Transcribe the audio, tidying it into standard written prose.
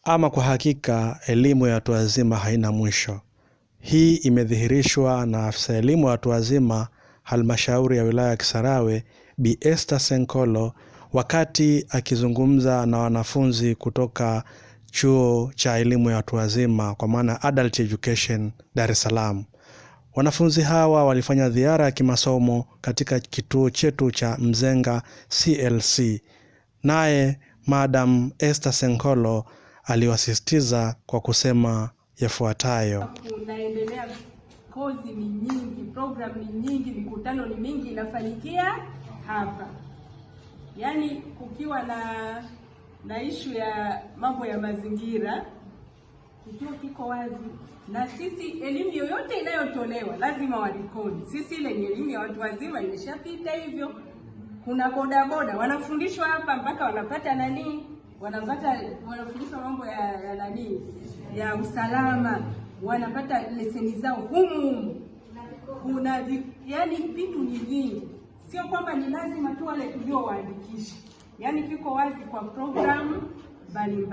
Ama kwa hakika elimu ya watu wazima haina mwisho. Hii imedhihirishwa na afisa elimu ya watu wazima halmashauri ya wilaya ya Kisarawe Bi Esther Senkolo wakati akizungumza na wanafunzi kutoka chuo cha elimu ya watu wazima kwa maana Adult Education Dar es Salaam. Wanafunzi hawa walifanya ziara ya kimasomo katika kituo chetu cha Mzenga CLC. Naye Madam Esther Senkolo aliwasisitiza kwa kusema yafuatayo. Unaendelea, kozi ni nyingi, program ni nyingi, mikutano ni mingi inafanyikia hapa. Yaani kukiwa na issue ya mambo ya mazingira, kituo kiko wazi, na sisi elimu yoyote inayotolewa lazima warekodi. Sisi ile ni elimu ya watu wazima imeshapita hivyo. Kuna bodaboda wanafundishwa hapa mpaka wanapata wanafundishwa mambo ya usalama, wanapata leseni zao humu. Kuna yani vitu ni vingi, sio kwamba ni lazima tu wale tuliowaandikisha. Yani kiko wazi kwa programu mbalimbali.